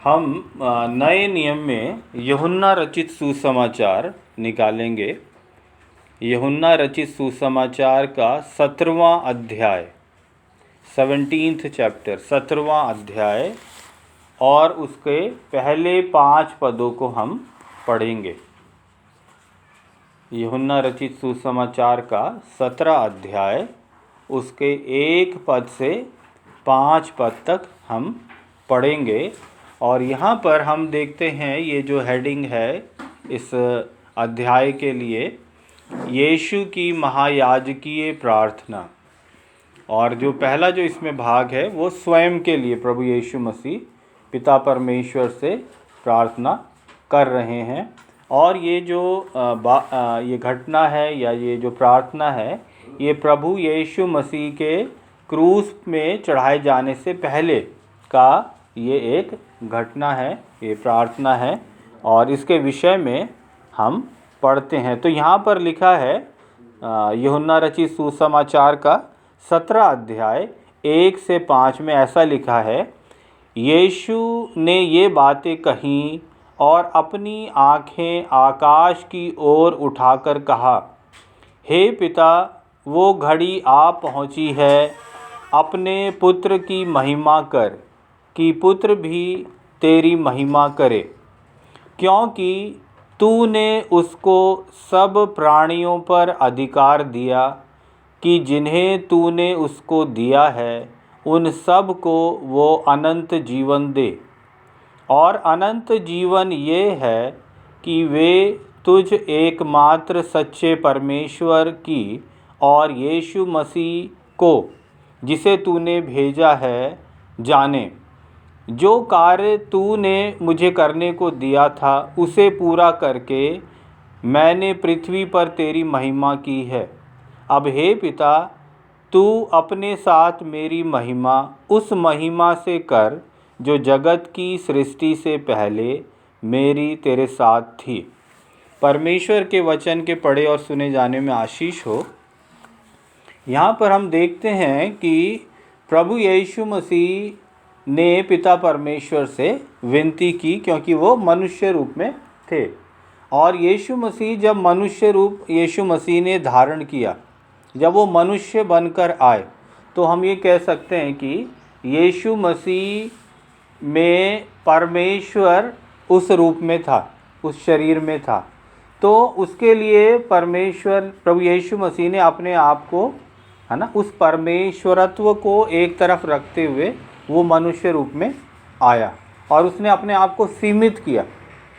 हम नए नियम में यूहन्ना रचित सुसमाचार निकालेंगे। यूहन्ना रचित सुसमाचार का 17वां अध्याय, 17th चैप्टर, 17वां अध्याय, और उसके पहले 5 पदों को हम पढ़ेंगे। यूहन्ना रचित सुसमाचार का 17 अध्याय, उसके 1 पद से 5 पद तक हम पढ़ेंगे। और यहाँ पर हम देखते हैं, ये जो हेडिंग है इस अध्याय के लिए, यीशु की महायाजकीय प्रार्थना। और जो पहला जो इसमें भाग है वो स्वयं के लिए प्रभु यीशु मसीह पिता परमेश्वर से प्रार्थना कर रहे हैं। और ये जो ये घटना है या ये जो प्रार्थना है, ये प्रभु यीशु मसीह के क्रूस में चढ़ाए जाने से पहले का ये एक घटना है, ये प्रार्थना है। और इसके विषय में हम पढ़ते हैं। तो यहाँ पर लिखा है यूहन्ना रचित सुसमाचार का 17 अध्याय 1 से 5 में ऐसा लिखा है, यीशु ने ये बातें कहीं और अपनी आँखें आकाश की ओर उठाकर कहा, हे पिता, वो घड़ी आ पहुँची है, अपने पुत्र की महिमा कर कि पुत्र भी तेरी महिमा करे, क्योंकि तूने उसको सब प्राणियों पर अधिकार दिया कि जिन्हें तूने उसको दिया है उन सब को वो अनंत जीवन दे। और अनंत जीवन ये है कि वे तुझ एकमात्र सच्चे परमेश्वर की और यीशु मसीह को जिसे तूने भेजा है जाने। जो कार्य तूने मुझे करने को दिया था उसे पूरा करके मैंने पृथ्वी पर तेरी महिमा की है। अब हे पिता, तू अपने साथ मेरी महिमा उस महिमा से कर जो जगत की सृष्टि से पहले मेरी तेरे साथ थी। परमेश्वर के वचन के पढ़े और सुने जाने में आशीष हो। यहाँ पर हम देखते हैं कि प्रभु यीशु मसीह ने पिता परमेश्वर से विनती की, क्योंकि वो मनुष्य रूप में थे। और यीशु मसीह जब मनुष्य रूप यीशु मसीह ने धारण किया, जब वो मनुष्य बनकर आए, तो हम ये कह सकते हैं कि यीशु मसीह में परमेश्वर उस रूप में था, उस शरीर में था। तो उसके लिए परमेश्वर प्रभु यीशु मसीह ने अपने आप को, है ना, उस परमेश्वरत्व को एक तरफ रखते हुए वो मनुष्य रूप में आया और उसने अपने आप को सीमित किया,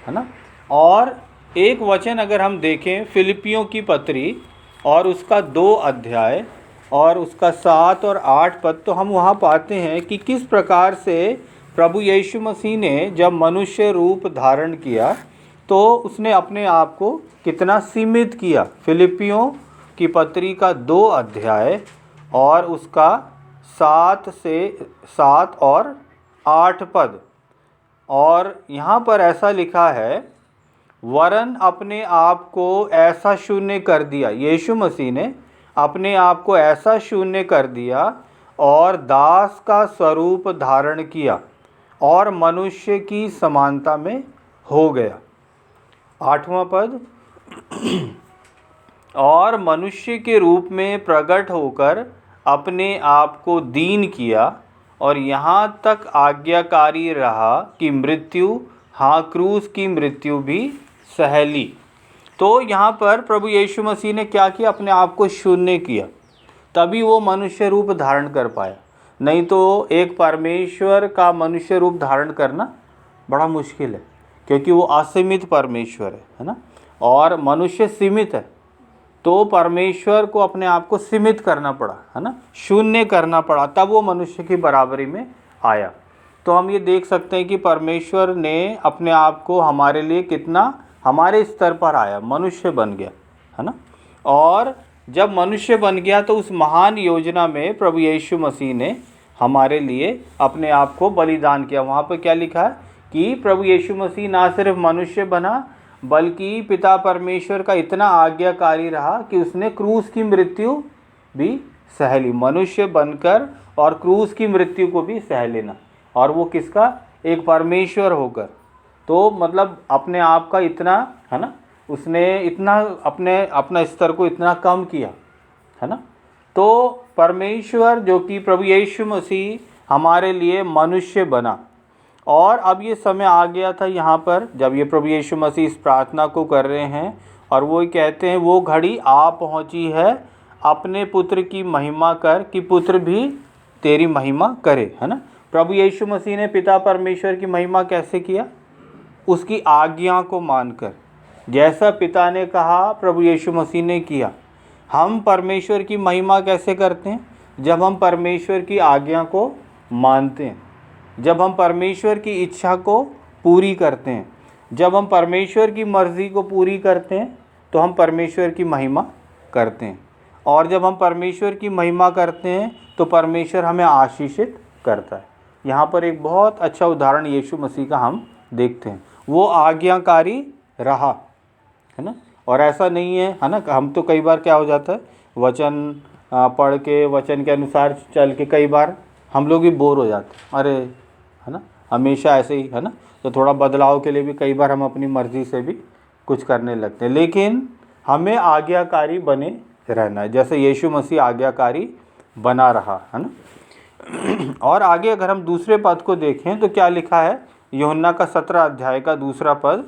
है ना। और एक वचन अगर हम देखें फिलिपियों की पत्री और उसका 2 अध्याय और उसका 7 और 8 पद, तो हम वहाँ पाते हैं कि किस प्रकार से प्रभु यीशु मसीह ने जब मनुष्य रूप धारण किया तो उसने अपने आप को कितना सीमित किया। फिलिपियों की पत्री का 2 अध्याय और उसका 7 और 8 पद। और यहाँ पर ऐसा लिखा है, वरन अपने आप को ऐसा शून्य कर दिया, यीशु मसीह ने अपने आप को ऐसा शून्य कर दिया और दास का स्वरूप धारण किया और मनुष्य की समानता में हो गया। 8वां पद, और मनुष्य के रूप में प्रकट होकर अपने आप को दीन किया और यहाँ तक आज्ञाकारी रहा कि मृत्यु, हाँ, क्रूस की मृत्यु भी सह ली। तो यहाँ पर प्रभु यीशु मसीह ने क्या किया, अपने आप को शून्य किया, तभी वो मनुष्य रूप धारण कर पाया। नहीं तो एक परमेश्वर का मनुष्य रूप धारण करना बड़ा मुश्किल है, क्योंकि वो असीमित परमेश्वर है ना, और मनुष्य सीमित है। तो परमेश्वर को अपने आप को सीमित करना पड़ा, है ना, शून्य करना पड़ा, तब वो मनुष्य की बराबरी में आया। तो हम ये देख सकते हैं कि परमेश्वर ने अपने आप को हमारे लिए कितना हमारे स्तर पर आया, मनुष्य बन गया, है ना। और जब मनुष्य बन गया तो उस महान योजना में प्रभु यीशु मसीह ने हमारे लिए अपने आप को बलिदान किया। वहाँ पर क्या लिखा है कि प्रभु यीशु मसीह ना सिर्फ मनुष्य बना, बल्कि पिता परमेश्वर का इतना आज्ञाकारी रहा कि उसने क्रूस की मृत्यु भी सह ली। मनुष्य बनकर और क्रूस की मृत्यु को भी सह लेना। और वो किसका? एक परमेश्वर होकर, तो मतलब अपने आप का इतना, है ना, उसने इतना अपना स्तर को इतना कम किया, है ना। तो परमेश्वर जो कि प्रभु यीशु मसीह हमारे लिए मनुष्य बना, और अब ये समय आ गया था यहाँ पर जब ये प्रभु यीशु मसीह इस प्रार्थना को कर रहे हैं, और वो कहते हैं वो घड़ी आ पहुँची है, अपने पुत्र की महिमा कर कि पुत्र भी तेरी महिमा करे, है ना। प्रभु यीशु मसीह ने पिता परमेश्वर की महिमा कैसे किया? उसकी आज्ञा को मानकर, जैसा पिता ने कहा प्रभु यीशु मसीह ने किया। हम परमेश्वर की महिमा कैसे करते हैं? जब हम परमेश्वर की आज्ञा को मानते हैं, जब हम परमेश्वर की इच्छा को पूरी करते हैं, जब हम परमेश्वर की मर्ज़ी को पूरी करते हैं, तो हम परमेश्वर की महिमा करते हैं। और जब हम परमेश्वर की महिमा करते हैं तो परमेश्वर हमें आशीषित करता है। यहाँ पर एक बहुत अच्छा उदाहरण यीशु मसीह का हम देखते हैं। वो आज्ञाकारी रहा, है ना। और ऐसा नहीं है ना, हम तो कई बार क्या हो जाता है, वचन पढ़ के वचन के अनुसार चल के कई बार हम लोग भी बोर हो जाते हैं, अरे, है ना, हमेशा ऐसे ही, है ना। तो थोड़ा बदलाव के लिए भी कई बार हम अपनी मर्ज़ी से भी कुछ करने लगते हैं, लेकिन हमें आज्ञाकारी बने रहना है, जैसे यीशु मसीह आज्ञाकारी बना रहा, है ना। और आगे अगर हम दूसरे पद को देखें तो क्या लिखा है, यूहन्ना का 17 अध्याय का दूसरा पद,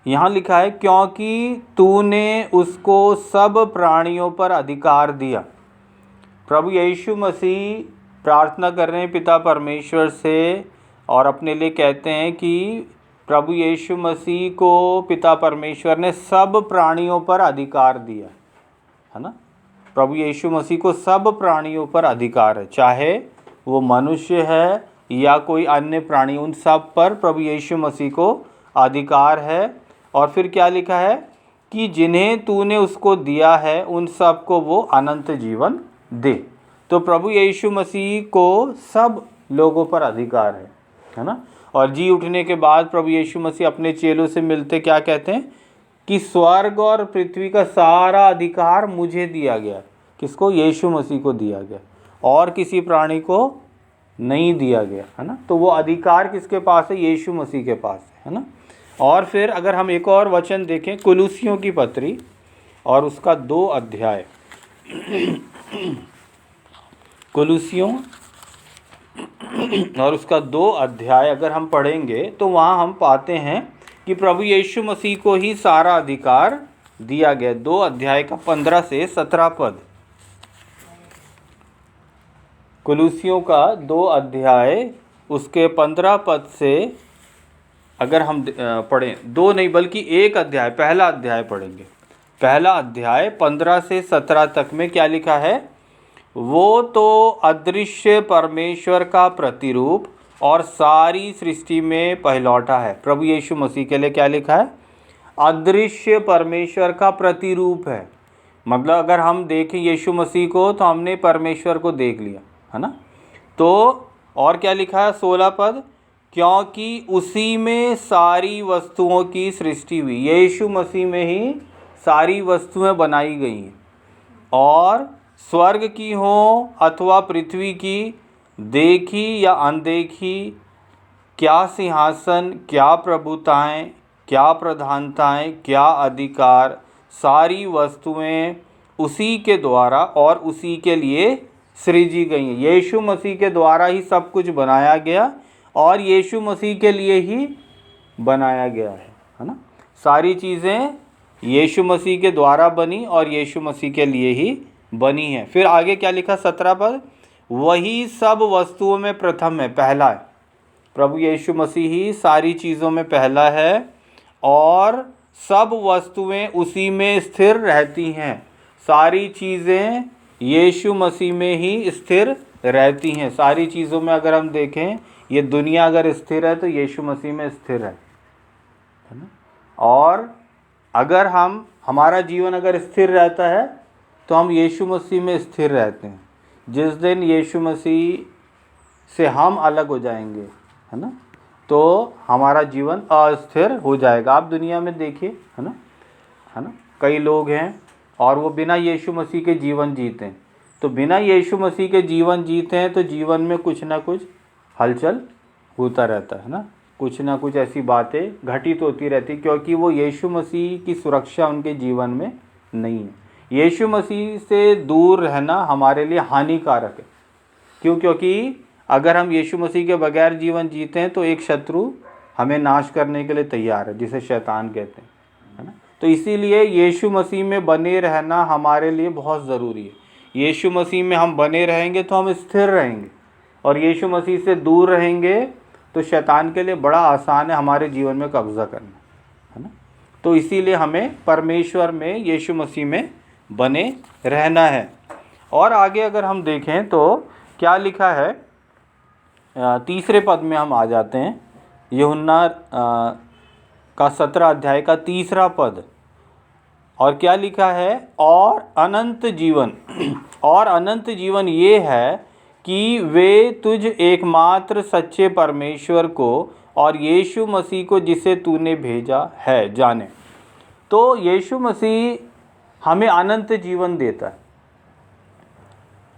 यहाँ लिखा है, क्योंकि तूने उसको सब प्राणियों पर अधिकार दिया। प्रभु यीशु मसीह प्रार्थना कर रहे हैं पिता परमेश्वर से, और अपने लिए कहते हैं कि प्रभु यीशु मसीह को पिता परमेश्वर ने सब प्राणियों पर अधिकार दिया, है ना। प्रभु यीशु मसीह को सब प्राणियों पर अधिकार है, चाहे वो मनुष्य है या कोई अन्य प्राणी, उन सब पर प्रभु यीशु मसीह को अधिकार है। और फिर क्या लिखा है कि जिन्हें तूने उसको दिया है उन सब को वो अनंत जीवन दे। तो प्रभु यीशु मसीह को सब लोगों पर अधिकार है ना। और जी उठने के बाद प्रभु यीशु मसीह अपने चेलों से मिलते क्या कहते हैं कि स्वर्ग और पृथ्वी का सारा अधिकार मुझे दिया गया। किसको? यीशु मसीह को दिया गया, और किसी प्राणी को नहीं दिया गया, है ना। तो वो अधिकार किसके पास है? यीशु मसीह के पास है ना। और फिर अगर हम एक और वचन देखें, कुलुसियों की पत्री और उसका 2 अध्याय, कुलुसियों और उसका 2 अध्याय अगर हम पढ़ेंगे तो वहाँ हम पाते हैं कि प्रभु यीशु मसीह को ही सारा अधिकार दिया गया। 2 अध्याय का 15 से 17 पद, कुलुसियों का 2 अध्याय उसके 15 पद से अगर हम पढ़ें, 2 नहीं बल्कि 1 अध्याय, पहला अध्याय पढ़ेंगे। पहला अध्याय 15 से 17 तक में क्या लिखा है? वो तो अदृश्य परमेश्वर का प्रतिरूप और सारी सृष्टि में पहलौठा है। प्रभु यीशु मसीह के लिए क्या लिखा है? अदृश्य परमेश्वर का प्रतिरूप है। मतलब अगर हम देखें यीशु मसीह को तो हमने परमेश्वर को देख लिया, है ना। तो और क्या लिखा है 16 पद, क्योंकि उसी में सारी वस्तुओं की सृष्टि हुई। यीशु मसीह में ही सारी वस्तुएं बनाई गई हैं, और स्वर्ग की हो अथवा पृथ्वी की, देखी या अनदेखी, क्या सिंहासन, क्या प्रभुताएं, क्या प्रधानताएं, क्या अधिकार, सारी वस्तुएं उसी के द्वारा और उसी के लिए सृजी गई हैं। यीशु मसीह के द्वारा ही सब कुछ बनाया गया और यीशु मसीह के लिए ही बनाया गया है ना। सारी चीज़ें यीशु मसीह के द्वारा बनी और यीशु मसीह के लिए ही बनी है। फिर आगे क्या लिखा 17 पद, वही सब वस्तुओं में प्रथम है, पहला है। प्रभु यीशु मसीह ही सारी चीज़ों में पहला है और सब वस्तुएं उसी में स्थिर रहती हैं। सारी चीज़ें यीशु मसीह में ही स्थिर रहती हैं। सारी चीज़ों में अगर हम देखें, ये दुनिया अगर स्थिर है तो यीशु मसीह में स्थिर है ना। और अगर हमारा जीवन अगर स्थिर रहता है तो हम यीशु मसीह में स्थिर रहते हैं। जिस दिन यीशु मसीह से हम अलग हो जाएंगे, है ना, तो हमारा जीवन अस्थिर हो जाएगा। आप दुनिया में देखिए, है ना, कई लोग हैं और वो बिना यीशु मसीह के जीवन जीते हैं। तो बिना यीशु मसीह के जीवन जीते हैं तो जीवन में कुछ ना कुछ हलचल होता रहता है ना, कुछ ना कुछ ऐसी बातें घटित होती रहती, क्योंकि वो यीशु मसीह की सुरक्षा उनके जीवन में नहीं है। यीशु मसीह से दूर रहना हमारे लिए हानिकारक है। क्यों? क्योंकि अगर हम यीशु मसीह के बगैर जीवन जीते हैं तो एक शत्रु हमें नाश करने के लिए तैयार है, जिसे शैतान कहते हैं, है ना। तो इसीलिए यीशु मसीह में बने रहना हमारे लिए बहुत ज़रूरी है। यीशु मसीह में हम बने रहेंगे तो हम स्थिर रहेंगे, और यीशु मसीह से दूर रहेंगे तो शैतान के लिए बड़ा आसान है हमारे जीवन में कब्ज़ा करना, है ना। तो इसीलिए हमें परमेश्वर में, यीशु मसीह में बने रहना है। और आगे अगर हम देखें तो क्या लिखा है, तीसरे पद में हम आ जाते हैं, यूहन्ना का 17 अध्याय का 3 पद। और क्या लिखा है, और अनंत जीवन और अनंत जीवन ये है कि वे तुझ एकमात्र सच्चे परमेश्वर को और यीशु मसीह को जिसे तूने भेजा है जाने। तो यीशु मसीह हमें अनंत जीवन देता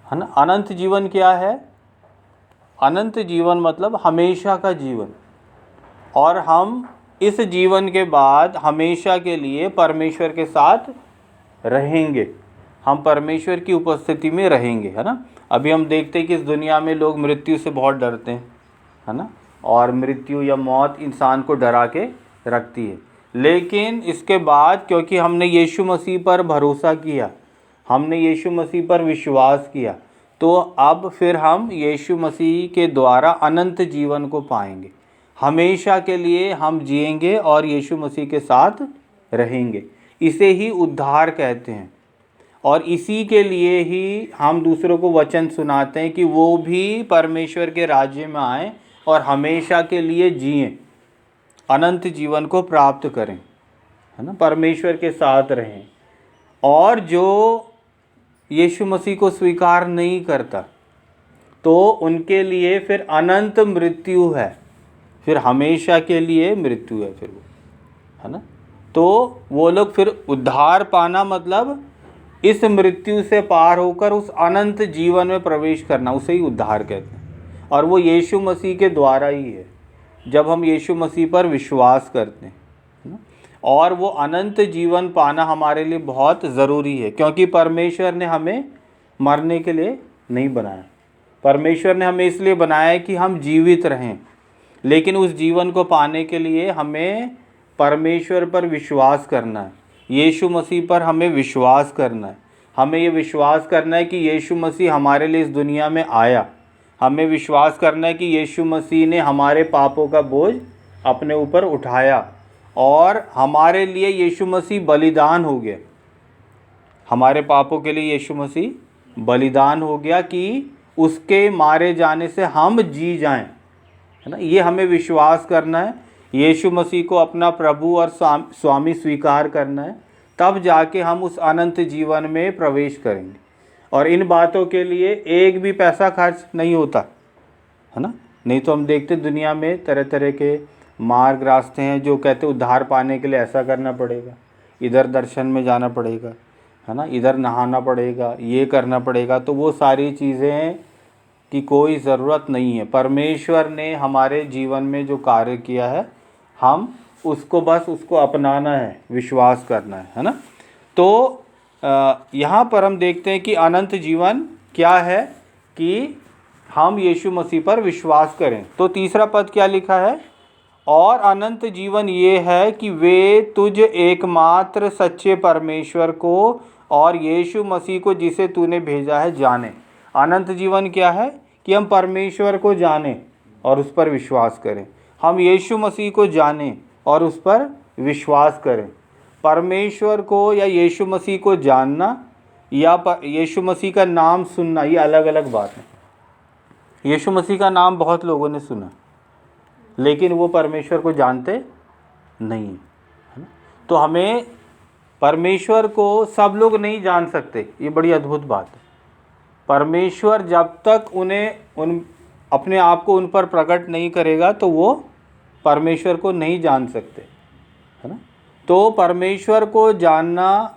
है ना। अनंत जीवन क्या है? अनंत जीवन मतलब हमेशा का जीवन, और हम इस जीवन के बाद हमेशा के लिए परमेश्वर के साथ रहेंगे, हम परमेश्वर की उपस्थिति में रहेंगे, है ना। अभी हम देखते हैं कि इस दुनिया में लोग मृत्यु से बहुत डरते हैं, है ना, और मृत्यु या मौत इंसान को डरा के रखती है। लेकिन इसके बाद क्योंकि हमने यीशु मसीह पर भरोसा किया, हमने यीशु मसीह पर विश्वास किया, तो अब फिर हम यीशु मसीह के द्वारा अनंत जीवन को पाएंगे। हमेशा के लिए हम जिएंगे और यीशु मसीह के साथ रहेंगे। इसे ही उद्धार कहते हैं, और इसी के लिए ही हम दूसरों को वचन सुनाते हैं कि वो भी परमेश्वर के राज्य में आएँ और हमेशा के लिए जिएं, अनंत जीवन को प्राप्त करें, है ना, परमेश्वर के साथ रहें। और जो यीशु मसीह को स्वीकार नहीं करता तो उनके लिए फिर अनंत मृत्यु है, फिर हमेशा के लिए मृत्यु है फिर वो, है ना। तो वो लोग फिर उद्धार पाना मतलब इस मृत्यु से पार होकर उस अनंत जीवन में प्रवेश करना, उसे ही उद्धार कहते हैं। और वो यीशु मसीह के द्वारा ही है, जब हम यीशु मसीह पर विश्वास करते हैं, है ना। और वो अनंत जीवन पाना हमारे लिए बहुत ज़रूरी है, क्योंकि परमेश्वर ने हमें मरने के लिए नहीं बनाया। परमेश्वर ने हमें इसलिए बनाया है कि हम जीवित रहें, लेकिन उस जीवन को पाने के लिए हमें परमेश्वर पर विश्वास करना है, यीशु मसीह पर हमें विश्वास करना है। हमें ये विश्वास करना है कि यीशु मसीह हमारे लिए इस दुनिया में आया। हमें विश्वास करना है कि यीशु मसीह ने हमारे पापों का बोझ अपने ऊपर उठाया, और हमारे लिए यीशु मसीह बलिदान हो गया। हमारे पापों के लिए यीशु मसीह बलिदान हो गया कि उसके मारे जाने से हम जी जाएं, है ना। ये हमें विश्वास करना है, यीशु मसीह को अपना प्रभु और स्वामी स्वीकार करना है, तब जाके हम उस अनंत जीवन में प्रवेश करेंगे। और इन बातों के लिए एक भी पैसा खर्च नहीं होता, है ना। नहीं तो हम देखते दुनिया में तरह तरह के मार्ग रास्ते हैं जो कहते उद्धार पाने के लिए ऐसा करना पड़ेगा, इधर दर्शन में जाना पड़ेगा, है ना, इधर नहाना पड़ेगा, ये करना पड़ेगा। तो वो सारी चीज़ें की कोई ज़रूरत नहीं है। परमेश्वर ने हमारे जीवन में जो कार्य किया है, हम उसको बस उसको अपनाना है, विश्वास करना है ना। तो यहाँ पर हम देखते हैं कि अनंत जीवन क्या है, कि हम यीशु मसीह पर विश्वास करें। तो तीसरा पद क्या लिखा है, और अनंत जीवन ये है कि वे तुझ एकमात्र सच्चे परमेश्वर को और यीशु मसीह को जिसे तूने भेजा है जाने। अनंत जीवन क्या है, कि हम परमेश्वर को जानें और उस पर विश्वास करें। हम यीशु मसीह को जानें और उस पर विश्वास करें। परमेश्वर को या यीशु मसीह को जानना या यीशु मसीह का नाम सुनना, ये अलग अलग बात है। यीशु मसीह का नाम बहुत लोगों ने सुना, लेकिन वो परमेश्वर को जानते नहीं, है ना। तो हमें परमेश्वर को सब लोग नहीं जान सकते, ये बड़ी अद्भुत बात है। परमेश्वर जब तक उन अपने आप को उन पर प्रकट नहीं करेगा तो वो परमेश्वर को नहीं जान सकते, है ना। तो परमेश्वर को जानना,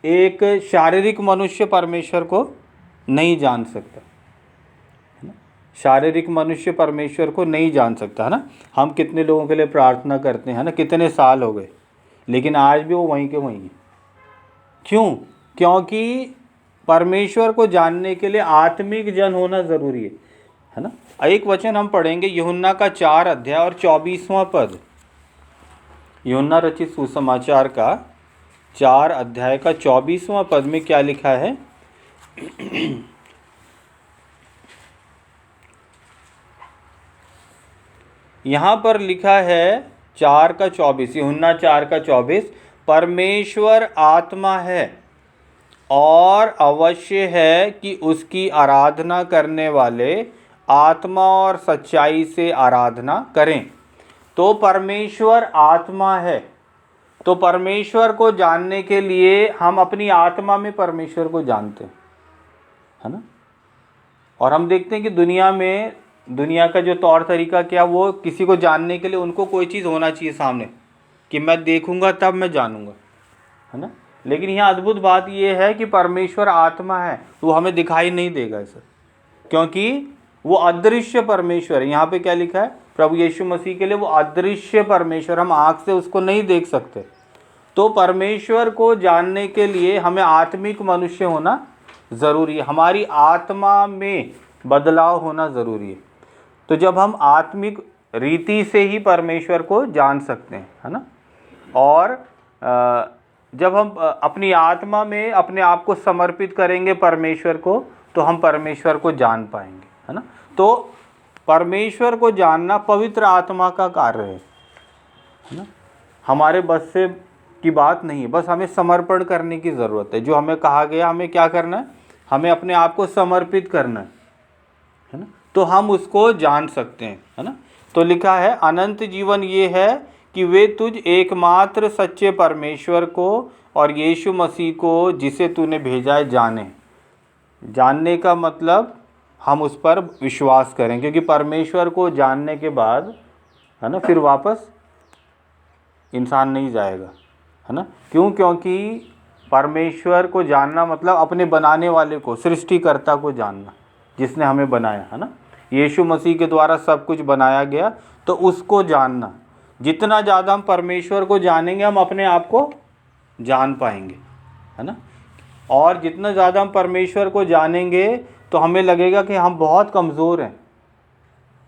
एक शारीरिक मनुष्य परमेश्वर को नहीं जान सकता, है ना। शारीरिक मनुष्य परमेश्वर को नहीं जान सकता, है ना। हम कितने लोगों के लिए प्रार्थना करते हैं, है ना, कितने साल हो गए, लेकिन आज भी वो वहीं के वहीं हैं। क्यों? क्योंकि परमेश्वर को जानने के लिए आत्मिक जन होना ज़रूरी है ना। एक वचन हम पढ़ेंगे यूहन्ना का 4 अध्याय और 24वां पद। यूहन्ना रचित सुसमाचार का 4 अध्याय का 24वां पद में क्या लिखा है? यहाँ पर लिखा है 4 का 24, यूहन्ना 4 का 24, परमेश्वर आत्मा है और अवश्य है कि उसकी आराधना करने वाले आत्मा और सच्चाई से आराधना करें। तो परमेश्वर आत्मा है, तो परमेश्वर को जानने के लिए हम अपनी आत्मा में परमेश्वर को जानते हैं, है ना। और हम देखते हैं कि दुनिया का जो तौर तरीका क्या, वो किसी को जानने के लिए उनको कोई चीज़ होना चाहिए सामने कि मैं देखूंगा तब मैं जानूंगा, है ना। लेकिन यहाँ अद्भुत बात यह है कि परमेश्वर आत्मा है, तो वो हमें दिखाई नहीं देगा ऐसा, क्योंकि वो अदृश्य परमेश्वर है। यहाँ पे क्या लिखा है? प्रभु यीशु मसीह के लिए वो अदृश्य परमेश्वर, हम आँख से उसको नहीं देख सकते। तो परमेश्वर को जानने के लिए हमें आत्मिक मनुष्य होना ज़रूरी है, हमारी आत्मा में बदलाव होना ज़रूरी है। तो जब हम आत्मिक रीति से ही परमेश्वर को जान सकते हैं, है ना। और जब हम अपनी आत्मा में अपने आप को समर्पित करेंगे परमेश्वर को, तो हम परमेश्वर को जान पाएंगे, है ना। तो परमेश्वर को जानना पवित्र आत्मा का कार्य है ना। हमारे बस से की बात नहीं है, बस हमें समर्पण करने की ज़रूरत है। जो हमें कहा गया, हमें क्या करना है? हमें अपने आप को समर्पित करना है ना, तो हम उसको जान सकते हैं, है ना। तो लिखा है अनंत जीवन ये है कि वे तुझ एकमात्र सच्चे परमेश्वर को और यीशु मसीह को जिसे तूने भेजा है जाने। जानने का मतलब हम उस पर विश्वास करें, क्योंकि परमेश्वर को जानने के बाद, है ना, फिर वापस इंसान नहीं जाएगा, है ना। क्यों? क्योंकि परमेश्वर को जानना मतलब अपने बनाने वाले को, सृष्टिकर्ता को जानना, जिसने हमें बनाया, है ना। यीशु मसीह के द्वारा सब कुछ बनाया गया, तो उसको जानना। जितना ज़्यादा हम परमेश्वर को जानेंगे, हम अपने आप को जान पाएंगे, है ना। और जितना ज़्यादा हम परमेश्वर को जानेंगे, तो हमें लगेगा कि हम बहुत कमज़ोर हैं,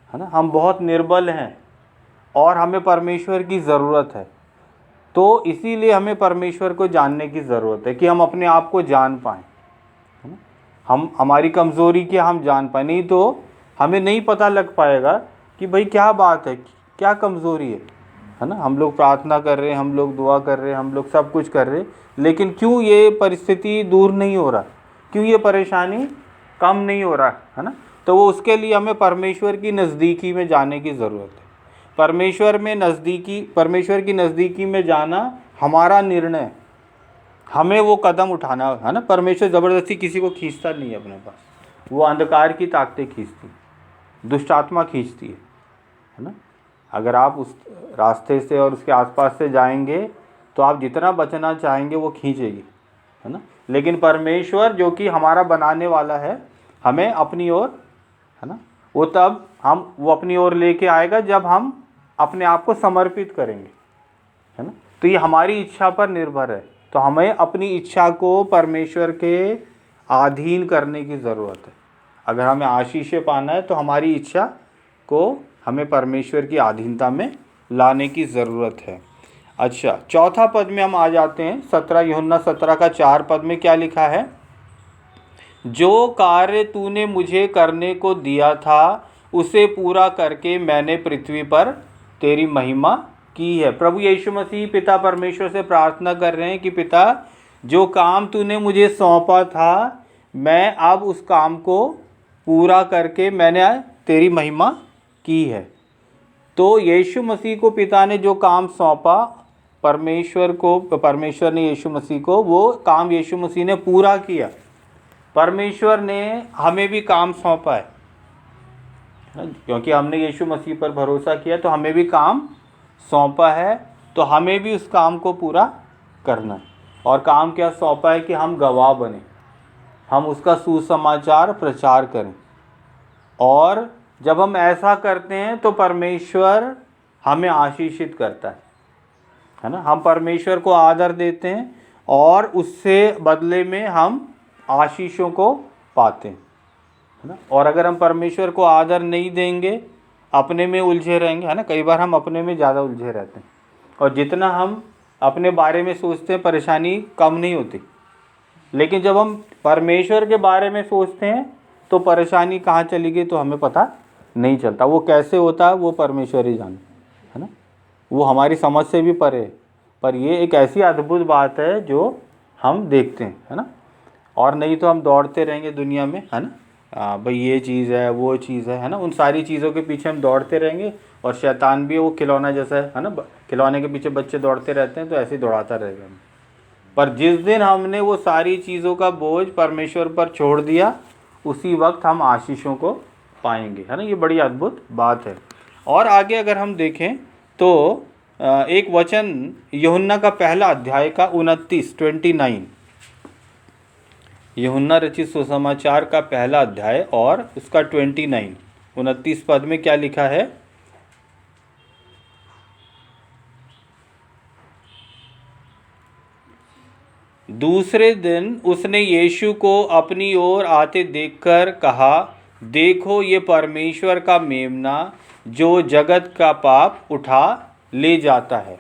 है ना, हम बहुत निर्बल हैं और हमें परमेश्वर की ज़रूरत है। तो इसीलिए हमें परमेश्वर को जानने की ज़रूरत है कि हम अपने आप को जान पाएँ, है ना। हम हमारी कमज़ोरी क्या हम जान पाएँ, नहीं तो हमें नहीं पता लग पाएगा कि भाई क्या बात है, क्या कमज़ोरी है ना। हम लोग प्रार्थना कर रहे हैं, हम लोग दुआ कर रहे हैं, हम लोग सब कुछ कर रहे हैं, लेकिन क्यों ये परिस्थिति दूर नहीं हो रहा, क्यों ये परेशानी कम नहीं हो रहा, है ना। तो वो उसके लिए हमें परमेश्वर की नज़दीकी में जाने की ज़रूरत है। परमेश्वर की नज़दीकी में जाना हमारा निर्णय, हमें वो कदम उठाना है ना। परमेश्वर ज़बरदस्ती किसी को खींचता नहीं है अपने पास, वो अंधकार की ताकतें खींचती, दुष्ट आत्मा खींचती है ना। अगर आप उस रास्ते से और उसके आसपास से जाएंगे, तो आप जितना बचना चाहेंगे वो खींचेगी, है ना। लेकिन परमेश्वर जो कि हमारा बनाने वाला है, हमें अपनी ओर, है ना, वो अपनी ओर लेके आएगा जब हम अपने आप को समर्पित करेंगे, है ना। तो ये हमारी इच्छा पर निर्भर है, तो हमें अपनी इच्छा को परमेश्वर के अधीन करने की ज़रूरत है। अगर हमें आशीष पाना है, तो हमारी इच्छा को हमें परमेश्वर की अधीनता में लाने की ज़रूरत है। अच्छा, चौथा पद में हम आ जाते हैं। 17 यूहन्ना 17 का 4 पद में क्या लिखा है? जो कार्य तूने मुझे करने को दिया था, उसे पूरा करके मैंने पृथ्वी पर तेरी महिमा की है। प्रभु यीशु मसीह पिता परमेश्वर से प्रार्थना कर रहे हैं कि पिता, जो काम तूने मुझे सौंपा था, मैं अब उस काम को पूरा करके मैंने तेरी महिमा की है। तो यीशु मसीह को पिता ने जो काम सौंपा, परमेश्वर ने यीशु मसीह को वो काम यीशु मसीह ने पूरा किया। परमेश्वर ने हमें भी काम सौंपा है, क्योंकि हमने यीशु मसीह पर भरोसा किया, तो हमें भी काम सौंपा है, तो हमें भी उस काम को पूरा करना है। और काम क्या सौंपा है? कि हम गवाह बने, हम उसका सुसमाचार प्रचार करें, और जब हम ऐसा करते हैं तो परमेश्वर हमें आशीषित करता है ना। हम परमेश्वर को आदर देते हैं और उससे बदले में हम आशीषों को पाते हैं, है ना। और अगर हम परमेश्वर को आदर नहीं देंगे, अपने में उलझे रहेंगे, है ना। कई बार हम अपने में ज़्यादा उलझे रहते हैं और जितना हम अपने बारे में सोचते हैं परेशानी कम नहीं होती, लेकिन जब हम परमेश्वर के बारे में सोचते हैं तो परेशानी कहाँ चली गई तो हमें पता नहीं चलता। वो कैसे होता है वो परमेश्वर ही जाने, है ना। वो हमारी समझ से भी परे है, पर ये एक ऐसी अद्भुत बात है जो हम देखते हैं, है ना। और नहीं तो हम दौड़ते रहेंगे दुनिया में, है ना। भाई ये चीज़ है वो चीज़ है ना। उन सारी चीज़ों के पीछे हम दौड़ते रहेंगे और शैतान भी वो खिलौना जैसा है ना। खिलौने के पीछे बच्चे दौड़ते रहते हैं तो ऐसे ही दौड़ाता रहेगा हमें। पर जिस दिन हमने वो सारी चीज़ों का बोझ परमेश्वर पर छोड़ दिया, उसी वक्त हम आशीषों को पाएंगे, है ना। ये बड़ी अद्भुत बात है। और आगे अगर हम देखें तो एक वचन यूहन्ना का पहला अध्याय का 29 यूहन्ना रचित सुसमाचार का पहला अध्याय और उसका 29 पद में क्या लिखा है। दूसरे दिन उसने यीशु को अपनी ओर आते देखकर कहा, देखो ये परमेश्वर का मेमना जो जगत का पाप उठा ले जाता है।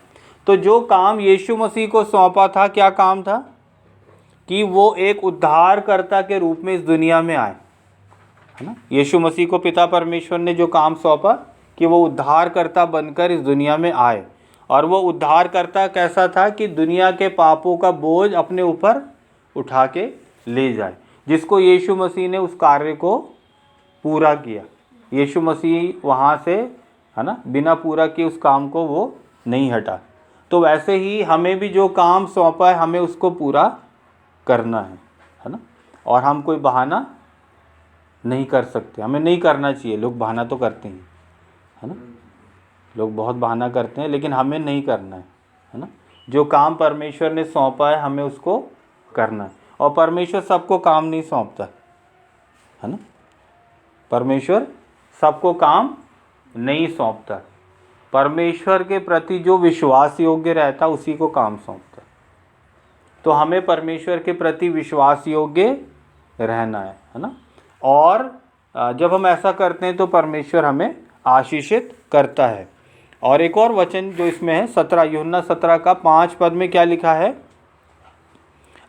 तो जो काम यीशु मसीह को सौंपा था, क्या काम था कि वो एक उद्धारकर्ता के रूप में इस दुनिया में आए, है ना। यीशु मसीह को पिता परमेश्वर ने जो काम सौंपा कि वो उद्धारकर्ता बनकर इस दुनिया में आए, और वो उद्धारकर्ता कैसा था कि दुनिया के पापों का बोझ अपने ऊपर उठा के ले जाए, जिसको यीशु मसीह ने उस कार्य को पूरा किया। यीशु मसीह वहाँ से, है ना, बिना पूरा किए उस काम को वो नहीं हटा। तो वैसे ही हमें भी जो काम सौंपा है हमें उसको पूरा करना है ना। और हम कोई बहाना नहीं कर सकते, हमें नहीं करना चाहिए। लोग बहाना तो करते हैं, है ना। लोग बहुत बहाना करते हैं, लेकिन हमें नहीं करना है ना। जो काम परमेश्वर ने सौंपा है हमें उसको करना है। और परमेश्वर सबको काम नहीं सौंपता, है ना। परमेश्वर सबको काम नहीं सौंपता। परमेश्वर के प्रति जो विश्वास योग्य रहता उसी को काम सौंपता। तो हमें परमेश्वर के प्रति विश्वास योग्य रहना है ना। और जब हम ऐसा करते हैं तो परमेश्वर हमें आशीषित करता है। और एक और वचन जो इसमें है 17 यूहन्ना 17 का 5 पद में क्या लिखा है।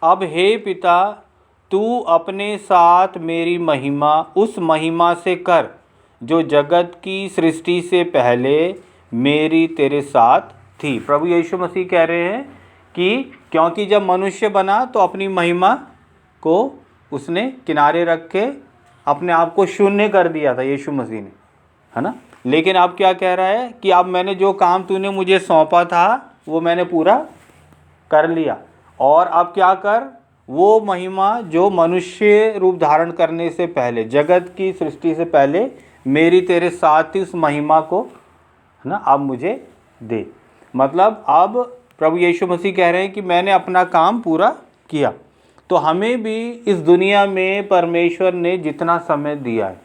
अब हे पिता, तू अपने साथ मेरी महिमा उस महिमा से कर जो जगत की सृष्टि से पहले मेरी तेरे साथ थी। प्रभु यीशु मसीह कह रहे हैं कि क्योंकि जब मनुष्य बना तो अपनी महिमा को उसने किनारे रख के अपने आप को शून्य कर दिया था यीशु मसीह ने, है ना। लेकिन अब क्या कह रहा है कि अब मैंने जो काम तूने मुझे सौंपा था वो मैंने पूरा कर लिया। और अब क्या कर, वो महिमा जो मनुष्य रूप धारण करने से पहले, जगत की सृष्टि से पहले मेरी तेरे साथ ही, उस महिमा को, है ना, अब मुझे दे। मतलब अब प्रभु यीशु मसीह कह रहे हैं कि मैंने अपना काम पूरा किया। तो हमें भी इस दुनिया में परमेश्वर ने जितना समय दिया है,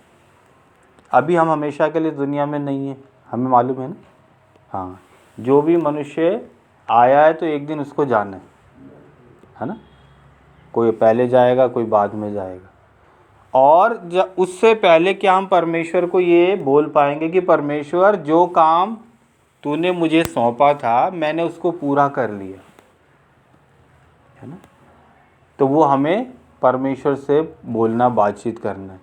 अभी हम हमेशा के लिए दुनिया में नहीं है, हमें मालूम है ना। हाँ, जो भी मनुष्य आया है तो एक दिन उसको जाना है ना। कोई पहले जाएगा, कोई बाद में जाएगा। और जब उससे पहले क्या हम परमेश्वर को ये बोल पाएंगे कि परमेश्वर जो काम तूने मुझे सौंपा था मैंने उसको पूरा कर लिया, है ना। तो वो हमें परमेश्वर से बोलना, बातचीत करना है।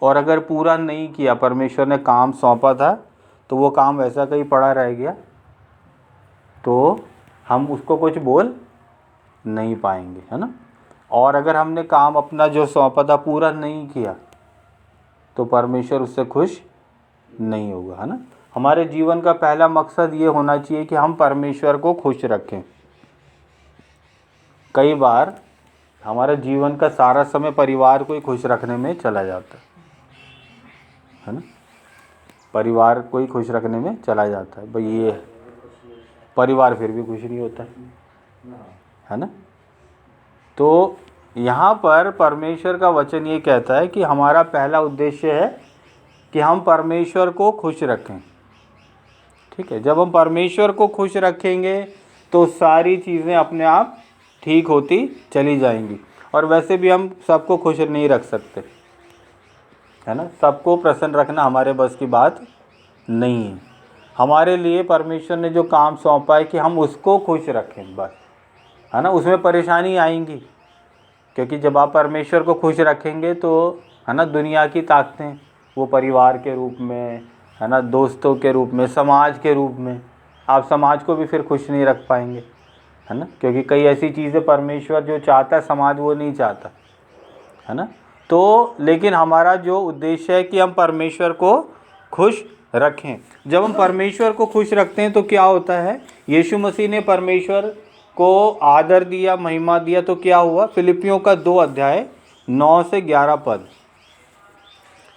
और अगर पूरा नहीं किया, परमेश्वर ने काम सौंपा था तो वो काम वैसा कहीं पड़ा रह गया तो हम उसको कुछ बोल नहीं पाएंगे, है ना। और अगर हमने काम अपना जो सौंपा था पूरा नहीं किया तो परमेश्वर उससे खुश नहीं होगा, है ना। हमारे जीवन का पहला मकसद ये होना चाहिए कि हम परमेश्वर को खुश रखें। कई बार हमारे जीवन का सारा समय परिवार को ही खुश रखने में चला जाता है ना। परिवार को ही खुश रखने में चला जाता है। भाई ये परिवार फिर भी खुश नहीं होता है ना। तो यहाँ पर परमेश्वर का वचन ये कहता है कि हमारा पहला उद्देश्य है कि हम परमेश्वर को खुश रखें। ठीक है, जब हम परमेश्वर को खुश रखेंगे तो सारी चीज़ें अपने आप ठीक होती चली जाएंगी। और वैसे भी हम सबको खुश नहीं रख सकते, है ना। सबको प्रसन्न रखना हमारे बस की बात नहीं है। हमारे लिए परमेश्वर ने जो काम सौंपा है कि हम उसको खुश रखें बस, है ना। उसमें परेशानी आएंगी, क्योंकि जब आप परमेश्वर को खुश रखेंगे तो, है ना, दुनिया की ताकतें, वो परिवार के रूप में, है ना, दोस्तों के रूप में, समाज के रूप में, आप समाज को भी फिर खुश नहीं रख पाएंगे, है ना। क्योंकि कई ऐसी चीज़ें परमेश्वर जो चाहता है समाज वो नहीं चाहता, है ना। तो लेकिन हमारा जो उद्देश्य है कि हम परमेश्वर को खुश रखें। जब हम परमेश्वर को खुश रखते हैं तो क्या होता है, यीशु मसीह ने परमेश्वर को आदर दिया, महिमा दिया, तो क्या हुआ। फिलिपियों का 2 अध्याय 9 से 11 पद,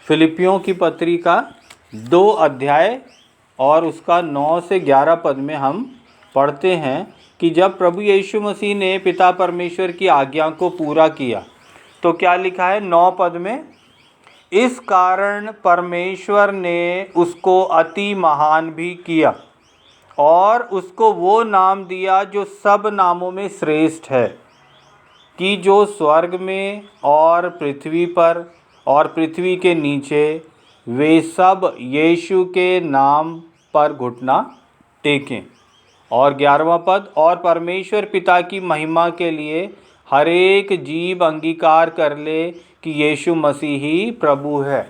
फिलिपियों की पत्री का 2 अध्याय और उसका 9 से 11 पद में हम पढ़ते हैं कि जब प्रभु यीशु मसीह ने पिता परमेश्वर की आज्ञा को पूरा किया, तो क्या लिखा है 9 पद में, इस कारण परमेश्वर ने उसको अति महान भी किया और उसको वो नाम दिया जो सब नामों में श्रेष्ठ है, कि जो स्वर्ग में और पृथ्वी पर और पृथ्वी के नीचे वे सब यीशु के नाम पर घुटना टेकें। और 11वां पद, और परमेश्वर पिता की महिमा के लिए हर एक जीव अंगीकार कर ले कि यीशु मसीह ही प्रभु है।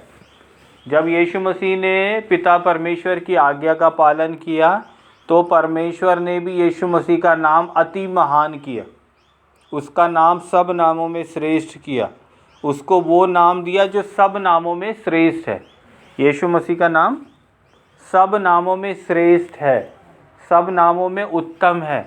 जब यीशु मसीह ने पिता परमेश्वर की आज्ञा का पालन किया तो परमेश्वर ने भी यीशु मसीह का नाम अति महान किया, उसका नाम सब नामों में श्रेष्ठ किया, उसको वो नाम दिया जो सब नामों में श्रेष्ठ है। यीशु मसीह का नाम सब नामों में श्रेष्ठ है, सब नामों में उत्तम है।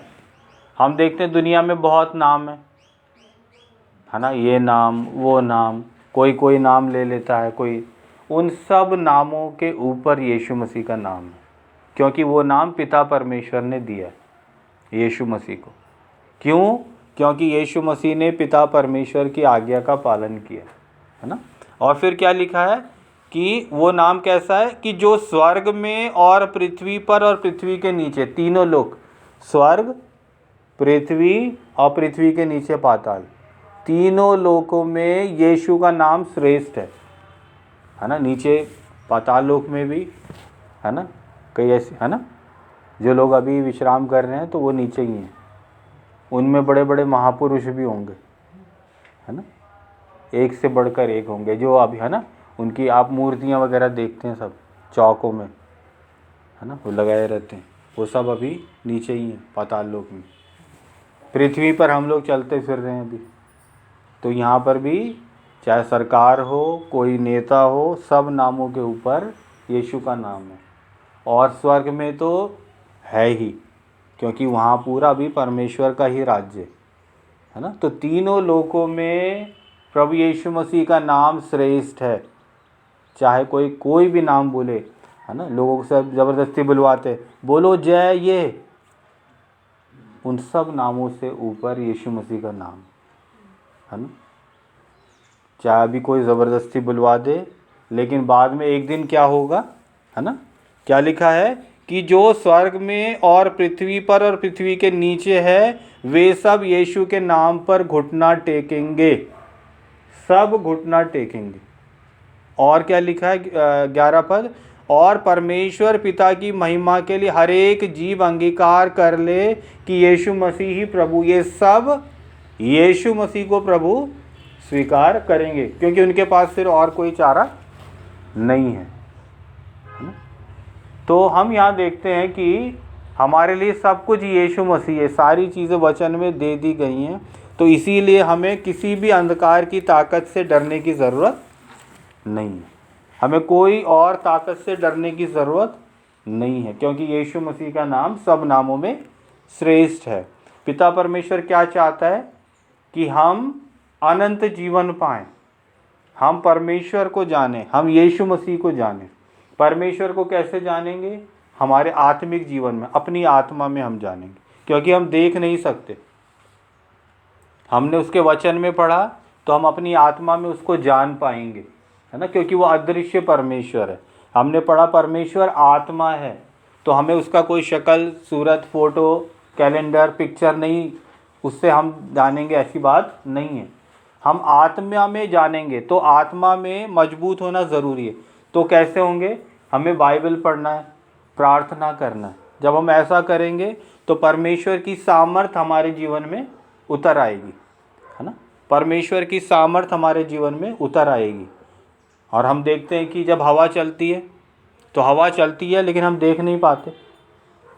हम देखते हैं दुनिया में बहुत नाम है ना, ये नाम वो नाम, कोई कोई नाम ले लेता है कोई, उन सब नामों के ऊपर यीशु मसीह का नाम है, क्योंकि वो नाम पिता परमेश्वर ने दिया है यीशु मसीह को। क्यों? क्योंकि यीशु मसीह ने पिता परमेश्वर की आज्ञा का पालन किया, है ना। और फिर क्या लिखा है कि वो नाम कैसा है, कि जो स्वर्ग में और पृथ्वी पर और पृथ्वी के नीचे, तीनों लोक, स्वर्ग, पृथ्वी और पृथ्वी के नीचे पाताल, तीनों लोकों में यीशु का नाम श्रेष्ठ है ना। नीचे पाताल लोक में भी, है ना, कई ऐसे, है ना, जो लोग अभी विश्राम कर रहे हैं तो वो नीचे ही हैं, उनमें बड़े बड़े महापुरुष भी होंगे, है ना, एक से बढ़कर एक होंगे, जो अभी, है ना, उनकी आप मूर्तियाँ वगैरह देखते हैं सब चौकों में, है ना, वो लगाए रहते हैं, वो सब अभी नीचे ही हैं पाताल लोक में। पृथ्वी पर हम लोग चलते फिर रहे हैं अभी, तो यहाँ पर भी चाहे सरकार हो, कोई नेता हो, सब नामों के ऊपर यीशु का नाम है। और स्वर्ग में तो है ही, क्योंकि वहाँ पूरा भी परमेश्वर का ही राज्य है ना। तो तीनों लोकों में प्रभु यीशु मसीह का नाम श्रेष्ठ है। चाहे कोई भी नाम बोले, है ना, लोगों को सब ज़बरदस्ती बुलवाते, बोलो जय, ये उन सब नामों से ऊपर यीशु मसीह का नाम, है ना। चाहे अभी कोई ज़बरदस्ती बुलवा दे, लेकिन बाद में एक दिन क्या होगा, है ना। क्या लिखा है कि जो स्वर्ग में और पृथ्वी पर और पृथ्वी के नीचे है वे सब यीशु के नाम पर घुटना टेकेंगे, सब घुटना टेकेंगे। और क्या लिखा है 11 पद, और परमेश्वर पिता की महिमा के लिए हर एक जीव अंगीकार कर ले कि यीशु मसीह ही प्रभु। ये सब यीशु मसीह को प्रभु स्वीकार करेंगे, क्योंकि उनके पास फिर और कोई चारा नहीं है, है ना। तो हम यहाँ देखते हैं कि हमारे लिए सब कुछ यीशु मसीह है, सारी चीज़ें वचन में दे दी गई हैं। तो इसीलिए हमें किसी भी अंधकार की ताकत से डरने की ज़रूरत नहीं है, हमें कोई और ताकत से डरने की ज़रूरत नहीं है, क्योंकि यीशु मसीह का नाम सब नामों में श्रेष्ठ है। पिता परमेश्वर क्या चाहता है कि हम अनंत जीवन पाएं, हम परमेश्वर को जानें, हम यीशु मसीह को जानें। परमेश्वर को कैसे जानेंगे? हमारे आत्मिक जीवन में, अपनी आत्मा में हम जानेंगे, क्योंकि हम देख नहीं सकते। हमने उसके वचन में पढ़ा तो हम अपनी आत्मा में उसको जान पाएंगे, है ना, क्योंकि वो अदृश्य परमेश्वर है। हमने पढ़ा परमेश्वर आत्मा है, तो हमें उसका कोई शक्ल सूरत फोटो कैलेंडर पिक्चर नहीं उससे हम जानेंगे, ऐसी बात नहीं है। हम आत्मा में जानेंगे, तो आत्मा में मजबूत होना ज़रूरी है। तो कैसे होंगे? हमें बाइबल पढ़ना है, प्रार्थना करना है। जब हम ऐसा करेंगे तो परमेश्वर की सामर्थ हमारे जीवन में उतर आएगी, है ना, परमेश्वर की सामर्थ हमारे जीवन में उतर आएगी। और हम देखते हैं कि जब हवा चलती है तो हवा चलती है लेकिन हम देख नहीं पाते,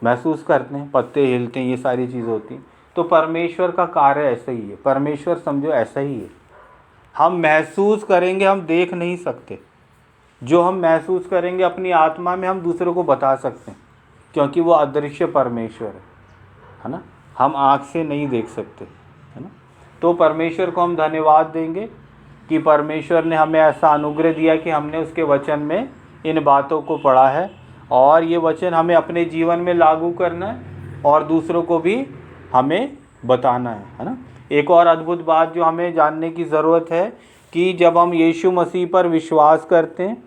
महसूस करते हैं, पत्ते हिलते हैं, ये सारी चीज़ होती हैं। तो परमेश्वर का कार्य ऐसा ही है, परमेश्वर समझो ऐसा ही है। हम महसूस करेंगे, हम देख नहीं सकते। जो हम महसूस करेंगे अपनी आत्मा में, हम दूसरों को बता सकते हैं, क्योंकि वो अदृश्य परमेश्वर है ना। हम आँख से नहीं देख सकते, है ना। तो परमेश्वर को हम धन्यवाद देंगे कि परमेश्वर ने हमें ऐसा अनुग्रह दिया कि हमने उसके वचन में इन बातों को पढ़ा है, और ये वचन हमें अपने जीवन में लागू करना है और दूसरों को भी हमें बताना है ना। एक और अद्भुत बात जो हमें जानने की ज़रूरत है कि जब हम यीशु मसीह पर विश्वास करते हैं,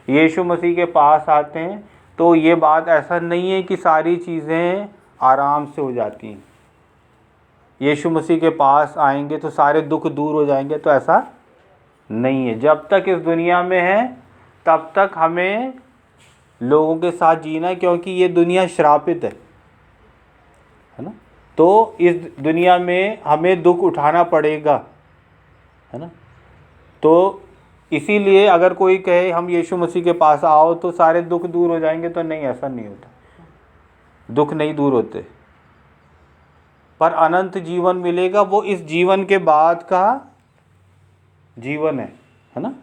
यीशु मसीह के पास आते हैं, तो ये बात ऐसा नहीं है कि सारी चीज़ें आराम से हो जाती हैं। यीशु मसीह के पास आएंगे तो सारे दुख दूर हो जाएंगे, तो ऐसा नहीं है। जब तक इस दुनिया में है तब तक हमें लोगों के साथ जीना, क्योंकि ये दुनिया श्रापित है ना। तो इस दुनिया में हमें दुख उठाना पड़ेगा, है ना। तो इसीलिए अगर कोई कहे हम यीशु मसीह के पास आओ तो सारे दुख दूर हो जाएंगे, तो नहीं, ऐसा नहीं होता। दुख नहीं दूर होते, पर अनंत जीवन मिलेगा। वो इस जीवन के बाद का जीवन है ना।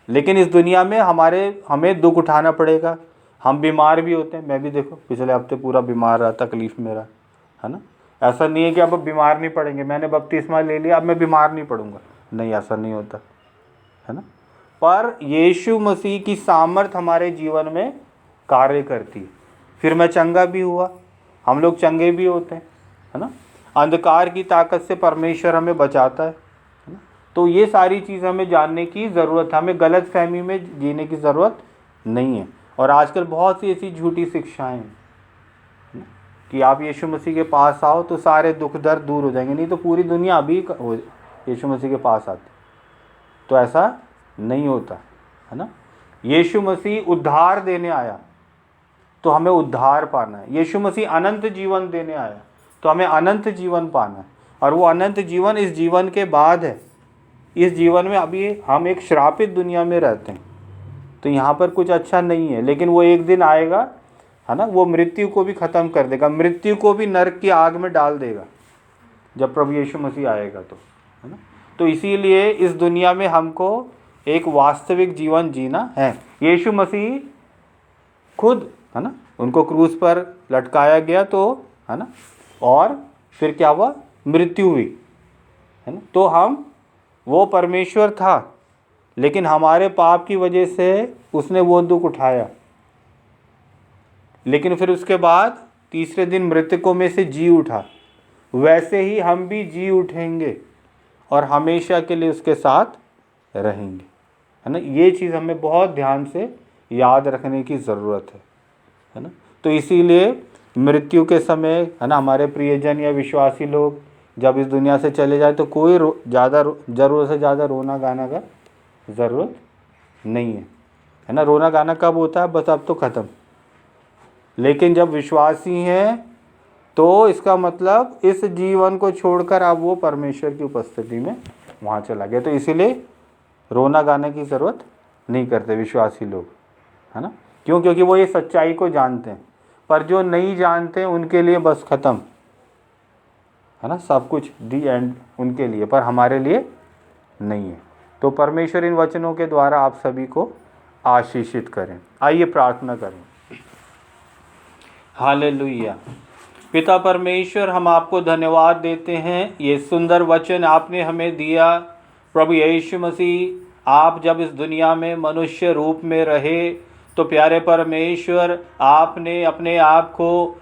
लेकिन इस दुनिया में हमें दुख उठाना पड़ेगा। हम बीमार भी होते हैं, मैं भी देखो पिछले हफ्ते पूरा बीमार रहा, तकलीफ़ में रहा, है ना। ऐसा नहीं है कि अब बीमार नहीं पड़ेंगे, मैंने बपतिस्मा ले लिया अब मैं बीमार नहीं पड़ूंगा, नहीं, ऐसा नहीं होता, है ना। पर यीशु मसीह की सामर्थ हमारे जीवन में कार्य करती है। फिर मैं चंगा भी हुआ, हम लोग चंगे भी होते हैं, है ना। अंधकार की ताकत से परमेश्वर हमें बचाता है ना। तो ये सारी चीज़ हमें जानने की ज़रूरत है, हमें गलत फहमी में जीने की ज़रूरत नहीं है। और आजकल बहुत सी ऐसी झूठी शिक्षाएं हैं कि आप यीशु मसीह के पास आओ तो सारे दुख दर्द दूर हो जाएंगे, नहीं तो पूरी दुनिया अभी यीशु मसीह के पास आती, तो ऐसा नहीं होता, है ना। यीशु मसीह उद्धार देने आया तो हमें उद्धार पाना है। यीशु मसीह अनंत जीवन देने आया तो हमें अनंत जीवन पाना है। और वो अनंत जीवन इस जीवन के बाद है। इस जीवन में अभी हम एक श्रापित दुनिया में रहते हैं, तो यहाँ पर कुछ अच्छा नहीं है, लेकिन वो एक दिन आएगा, है ना। वो मृत्यु को भी ख़त्म कर देगा, मृत्यु को भी नरक की आग में डाल देगा जब प्रभु यीशु मसीह आएगा, तो, है ना। तो इसीलिए इस दुनिया में हमको एक वास्तविक जीवन जीना है। यीशु मसीह खुद, है ना, उनको क्रूस पर लटकाया गया, तो, है ना, और फिर क्या हुआ, मृत्यु हुई, है ना। तो वो परमेश्वर था, लेकिन हमारे पाप की वजह से उसने वो दुख उठाया, लेकिन फिर उसके बाद तीसरे दिन मृतकों में से जी उठा। वैसे ही हम भी जी उठेंगे और हमेशा के लिए उसके साथ रहेंगे, है ना। ये चीज़ हमें बहुत ध्यान से याद रखने की ज़रूरत है ना। तो इसीलिए मृत्यु के समय, है ना, हमारे प्रियजन या विश्वासी लोग जब इस दुनिया से चले जाए तो कोई ज़रूरत से ज़्यादा रोना गाना का ज़रूरत नहीं है ना। रोना गाना कब होता है, बस अब तो ख़त्म। लेकिन जब विश्वासी हैं तो इसका मतलब इस जीवन को छोड़कर अब वो परमेश्वर की उपस्थिति में वहाँ चला गया। तो इसीलिए रोना गाने की ज़रूरत नहीं करते विश्वासी लोग, है ना। क्यों? क्योंकि वो ये सच्चाई को जानते हैं। पर जो नहीं जानते उनके लिए बस ख़त्म, है ना, सब कुछ दी एंड उनके लिए, पर हमारे लिए नहीं है। तो परमेश्वर इन वचनों के द्वारा आप सभी को आशीषित करें। आइए प्रार्थना करें। हालेलुया। पिता परमेश्वर, हम आपको धन्यवाद देते हैं, ये सुंदर वचन आपने हमें दिया। प्रभु यीशु मसीह, आप जब इस दुनिया में मनुष्य रूप में रहे तो प्यारे परमेश्वर, आपने अपने आप को,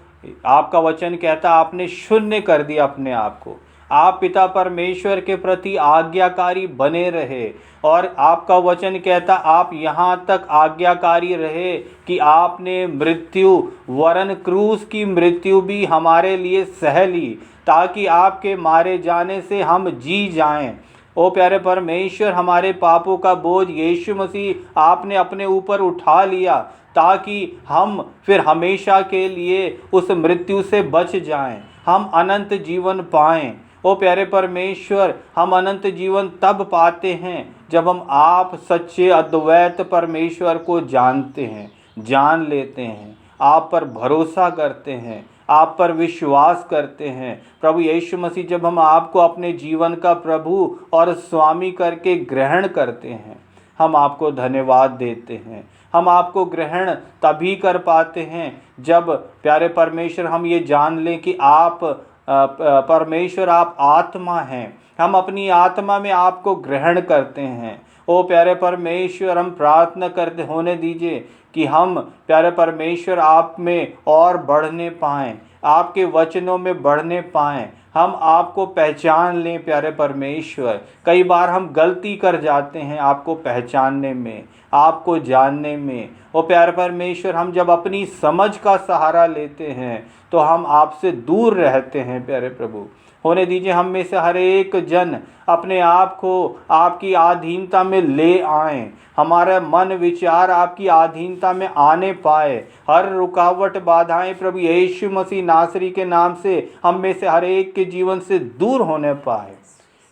आपका वचन कहता, आपने शून्य कर दिया अपने आप को। आप पिता परमेश्वर के प्रति आज्ञाकारी बने रहे। और आपका वचन कहता आप यहाँ तक आज्ञाकारी रहे कि आपने मृत्यु वरन क्रूस की मृत्यु भी हमारे लिए सह ली, ताकि आपके मारे जाने से हम जी जाएं। ओ प्यारे परमेश्वर, हमारे पापों का बोझ यीशु मसीह आपने अपने ऊपर उठा लिया, ताकि हम फिर हमेशा के लिए उस मृत्यु से बच जाएं, हम अनंत जीवन पाएं। ओ प्यारे परमेश्वर, हम अनंत जीवन तब पाते हैं जब हम आप सच्चे अद्वैत परमेश्वर को जानते हैं, जान लेते हैं, आप पर भरोसा करते हैं, आप पर विश्वास करते हैं। प्रभु यीशु मसीह, जब हम आपको अपने जीवन का प्रभु और स्वामी करके ग्रहण करते हैं, हम आपको धन्यवाद देते हैं। हम आपको ग्रहण तभी कर पाते हैं जब प्यारे परमेश्वर हम ये जान लें कि आप परमेश्वर आप आत्मा हैं। हम अपनी आत्मा में आपको ग्रहण करते हैं। ओ प्यारे परमेश्वर, हम प्रार्थना करते होने दीजिए कि हम प्यारे परमेश्वर आप में और बढ़ने पाएँ, आपके वचनों में बढ़ने पाएँ, हम आपको पहचान लें। प्यारे परमेश्वर, कई बार हम गलती कर जाते हैं आपको पहचानने में, आपको जानने में। ओ प्यारे परमेश्वर, हम जब अपनी समझ का सहारा लेते हैं तो हम आपसे दूर रहते हैं। प्यारे प्रभु, होने दीजिए हम में से हर एक जन अपने आप को आपकी अधीनता में ले आएं, हमारा मन विचार आपकी अधीनता में आने पाए। हर रुकावट बाधाएं प्रभु यीशु मसीह नासरी के नाम से हम में से हर एक के जीवन से दूर होने पाए।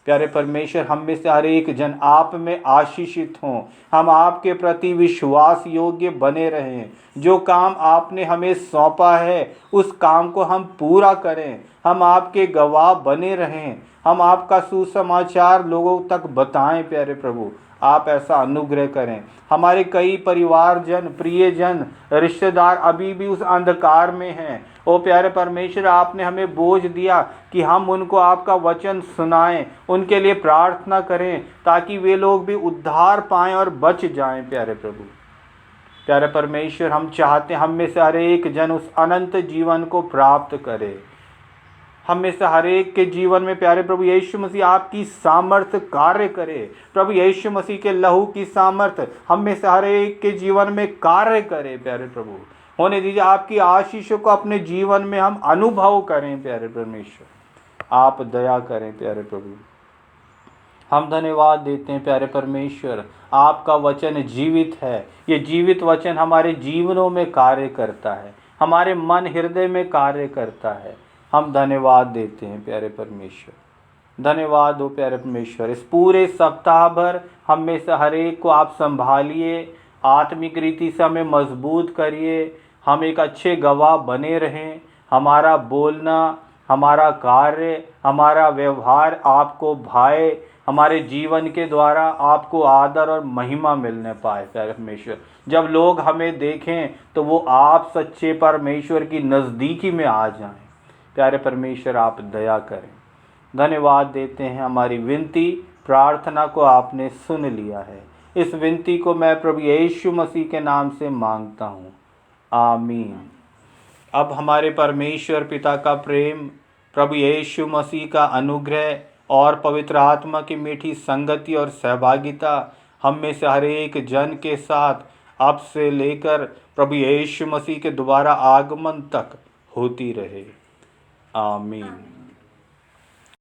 प्यारे परमेश्वर, हम में से हर एक जन आप में आशीषित हों, हम आपके प्रति विश्वास योग्य बने रहें। जो काम आपने हमें सौंपा है उस काम को हम पूरा करें, हम आपके गवाह बने रहें, हम आपका सुसमाचार लोगों तक बताएं। प्यारे प्रभु, आप ऐसा अनुग्रह करें। हमारे कई परिवारजन, प्रियजन, रिश्तेदार अभी भी उस अंधकार में हैं। ओ प्यारे परमेश्वर, आपने हमें बोझ दिया कि हम उनको आपका वचन सुनाएं, उनके लिए प्रार्थना करें, ताकि वे लोग भी उद्धार पाएं और बच जाएं। प्यारे प्रभु, प्यारे परमेश्वर, हम चाहते हैं हम में से हर एक जन उस अनंत जीवन को प्राप्त करे। हम में से हर एक के जीवन में प्यारे प्रभु यीशु मसीह आपकी सामर्थ कार्य करे। प्रभु यीशु मसीह के लहू की सामर्थ हम में से हर एक के जीवन में कार्य करे। प्यारे प्रभु, होने दीजिए आपकी आशीषों को अपने जीवन में हम अनुभव करें। प्यारे परमेश्वर, आप दया करें। प्यारे प्रभु, हम धन्यवाद देते हैं। प्यारे परमेश्वर, आपका वचन जीवित है। ये जीवित वचन हमारे जीवनों में कार्य करता है, हमारे मन हृदय में कार्य करता है। हम धन्यवाद देते हैं। प्यारे परमेश्वर, धन्यवाद हो। प्यारे परमेश्वर, इस पूरे सप्ताह भर हम में से हर एक को आप संभालिए, आत्मिक रीति से हमें मजबूत करिए, हम एक अच्छे गवाह बने रहें। हमारा बोलना, हमारा कार्य, हमारा व्यवहार आपको भाए, हमारे जीवन के द्वारा आपको आदर और महिमा मिलने पाए। प्यारे परमेश्वर, जब लोग हमें देखें तो वो आप सच्चे परमेश्वर की नज़दीकी में आ जाएं। प्यारे परमेश्वर, आप दया करें। धन्यवाद देते हैं। हमारी विनती प्रार्थना को आपने सुन लिया है। इस विनती को मैं प्रभु यीशु मसीह के नाम से मांगता हूँ, आमीन। अब हमारे परमेश्वर पिता का प्रेम, प्रभु यीशु मसीह का अनुग्रह और पवित्र आत्मा की मीठी संगति और सहभागिता हम में से हर एक जन के साथ अब से लेकर प्रभु यीशु मसीह के दोबारा आगमन तक होती रहे, आमीन।